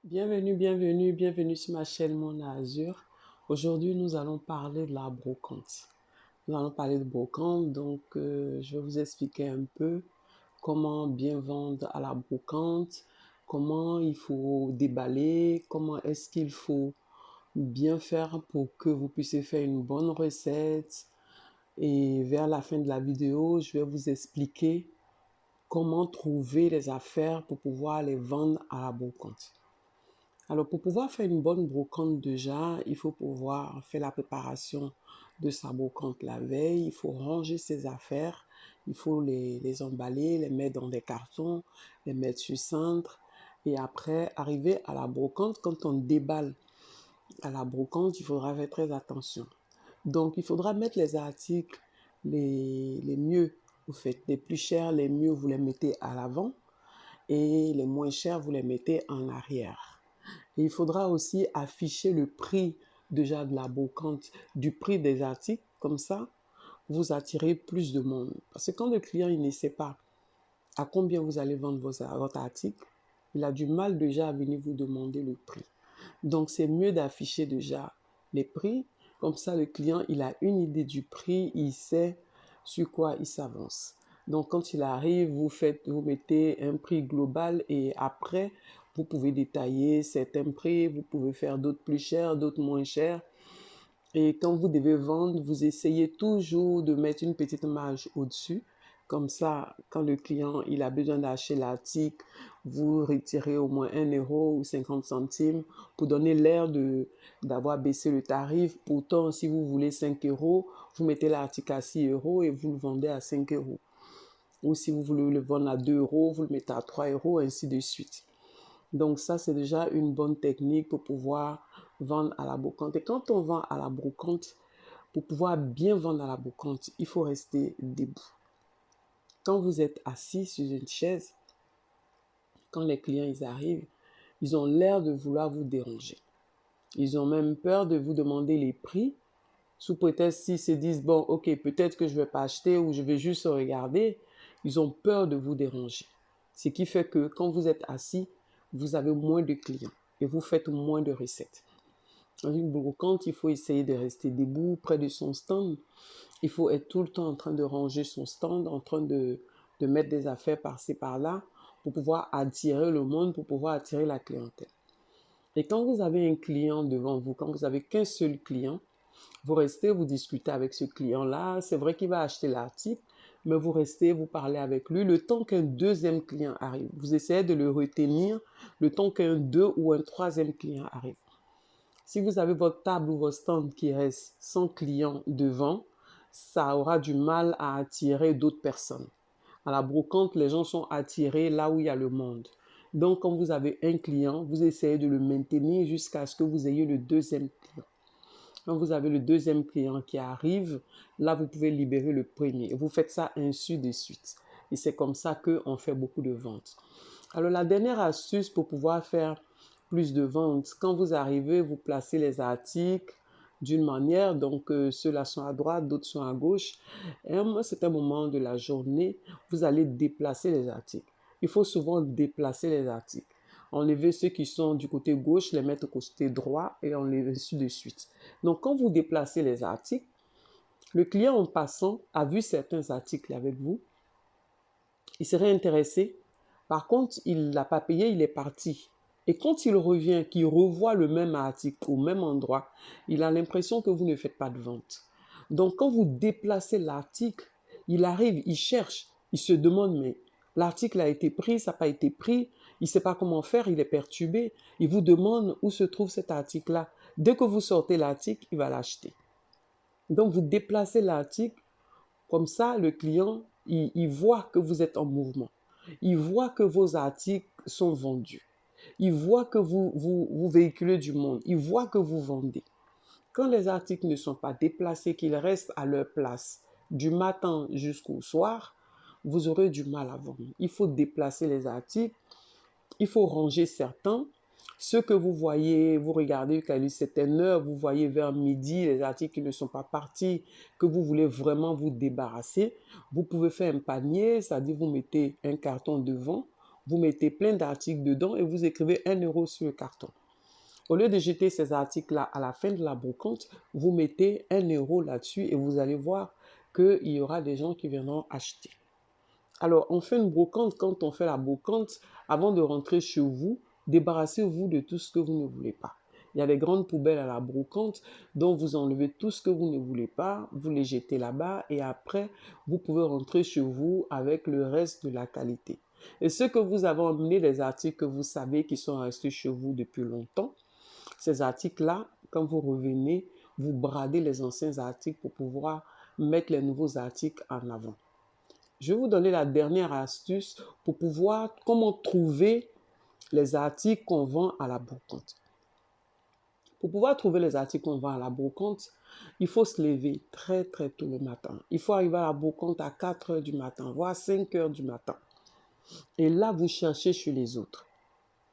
Bienvenue sur ma chaîne Mon Azur. Aujourd'hui, nous allons parler de la brocante. Nous allons parler de brocante, je vais vous expliquer un peu comment bien vendre à la brocante, comment il faut déballer, comment est-ce qu'il faut bien faire pour que vous puissiez faire une bonne recette. Et vers la fin de la vidéo, je vais vous expliquer comment trouver les affaires pour pouvoir les vendre à la brocante. Alors, pour pouvoir faire une bonne brocante déjà, il faut pouvoir faire la préparation de sa brocante la veille. Il faut ranger ses affaires. Il faut les emballer, les mettre dans des cartons, les mettre sur cintre. Et après, arriver à la brocante, quand on déballe à la brocante, il faudra faire très attention. Donc, il faudra mettre les articles les mieux, vous faites les plus chers, les mieux, vous les mettez à l'avant. Et les moins chers, vous les mettez en arrière. Et il faudra aussi afficher le prix déjà de la brocante, du prix des articles. Comme ça, vous attirez plus de monde. Parce que quand le client il ne sait pas à combien vous allez vendre votre article, il a du mal déjà à venir vous demander le prix. Donc, c'est mieux d'afficher déjà les prix. Comme ça, le client, il a une idée du prix, il sait sur quoi il s'avance. Donc, quand il arrive, vous mettez un prix global et après, vous pouvez détailler certains prix, vous pouvez faire d'autres plus chers, d'autres moins chers. Et quand vous devez vendre, vous essayez toujours de mettre une petite marge au-dessus. Comme ça, quand le client il a besoin d'acheter l'article, vous retirez au moins 1 € ou 50 centimes pour donner l'air d'avoir baissé le tarif. Pourtant, si vous voulez 5 €, vous mettez l'article à 6 € et vous le vendez à 5 €. Ou si vous voulez le vendre à 2 €, vous le mettez à 3 €, ainsi de suite. Donc ça, c'est déjà une bonne technique pour pouvoir vendre à la brocante. Et quand on vend à la brocante, pour pouvoir bien vendre à la brocante, il faut rester debout. Quand vous êtes assis sur une chaise, quand les clients ils arrivent, ils ont l'air de vouloir vous déranger. Ils ont même peur de vous demander les prix, sous prétexte s'ils se disent, bon, ok, peut-être que je ne vais pas acheter ou je vais juste regarder. Ils ont peur de vous déranger. Ce qui fait que quand vous êtes assis, vous avez moins de clients et vous faites moins de recettes. Dans une brocante, il faut essayer de rester debout près de son stand. Il faut être tout le temps en train de ranger son stand, en train de mettre des affaires par-ci, par-là, pour pouvoir attirer le monde, pour pouvoir attirer la clientèle. Et quand vous avez un client devant vous, quand vous n'avez qu'un seul client, vous restez, vous discutez avec ce client-là. C'est vrai qu'il va acheter l'article, mais vous restez, vous parlez avec lui le temps qu'un deuxième client arrive. Vous essayez de le retenir le temps qu'un deux ou un troisième client arrive. Si vous avez votre table ou votre stand qui reste sans client devant, ça aura du mal à attirer d'autres personnes. À la brocante, les gens sont attirés là où il y a le monde. Donc, quand vous avez un client, vous essayez de le maintenir jusqu'à ce que vous ayez le deuxième client. Quand vous avez le deuxième client qui arrive, là, vous pouvez libérer le premier. Vous faites ça ainsi de suite. Et c'est comme ça qu'on fait beaucoup de ventes. Alors, la dernière astuce pour pouvoir faire plus de ventes, quand vous arrivez, vous placez les articles d'une manière, donc ceux-là sont à droite, d'autres sont à gauche. Et à un certain moment de la journée, vous allez déplacer les articles. Il faut souvent déplacer les articles. Enlever ceux qui sont du côté gauche, les mettre au côté droit et enlever ainsi de suite. Donc, quand vous déplacez les articles, le client en passant a vu certains articles avec vous. Il serait intéressé. Par contre, il n'a pas payé, il est parti. Et quand il revient, qu'il revoit le même article au même endroit, il a l'impression que vous ne faites pas de vente. Donc, quand vous déplacez l'article, il arrive, il cherche, il se demande, mais l'article a été pris, ça n'a pas été pris, il ne sait pas comment faire, il est perturbé. Il vous demande où se trouve cet article-là. Dès que vous sortez l'article, il va l'acheter. Donc, vous déplacez l'article, comme ça, le client, il voit que vous êtes en mouvement. Il voit que vos articles sont vendus. Il voit que vous véhiculez du monde. Il voit que vous vendez. Quand les articles ne sont pas déplacés, qu'ils restent à leur place du matin jusqu'au soir, vous aurez du mal à vendre. Il faut déplacer les articles. Il faut ranger certains. Ceux que vous voyez, vous regardez qu'à une certaine heure, vous voyez vers midi les articles qui ne sont pas partis, que vous voulez vraiment vous débarrasser. Vous pouvez faire un panier, c'est-à-dire vous mettez un carton devant, vous mettez plein d'articles dedans et vous écrivez 1 euro sur le carton. Au lieu de jeter ces articles-là à la fin de la brocante, vous mettez 1 euro là-dessus et vous allez voir qu'il y aura des gens qui viendront acheter. Alors, on fait une brocante. Quand on fait la brocante, avant de rentrer chez vous, débarrassez-vous de tout ce que vous ne voulez pas. Il y a des grandes poubelles à la brocante, dont vous enlevez tout ce que vous ne voulez pas, vous les jetez là-bas et après, vous pouvez rentrer chez vous avec le reste de la qualité. Et ce que vous avez emmené, les articles que vous savez qui sont restés chez vous depuis longtemps, ces articles-là, quand vous revenez, vous bradez les anciens articles pour pouvoir mettre les nouveaux articles en avant. Je vais vous donner la dernière astuce pour pouvoir, comment trouver les articles qu'on vend à la brocante. Pour pouvoir trouver les articles qu'on vend à la brocante, il faut se lever très très tôt le matin. Il faut arriver à la brocante à 4 heures du matin, voire 5 heures du matin. Et là, vous cherchez chez les autres.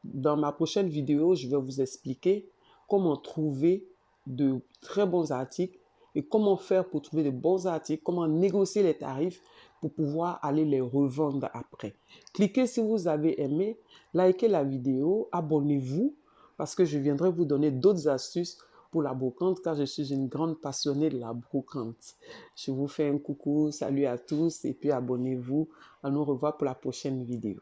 Dans ma prochaine vidéo, je vais vous expliquer comment trouver de très bons articles et comment faire pour trouver de bons articles, comment négocier les tarifs pour pouvoir aller les revendre après. Cliquez si vous avez aimé, likez la vidéo, abonnez-vous parce que je viendrai vous donner d'autres astuces pour la brocante car je suis une grande passionnée de la brocante. Je vous fais un coucou, salut à tous et puis abonnez-vous. À nous revoir pour la prochaine vidéo.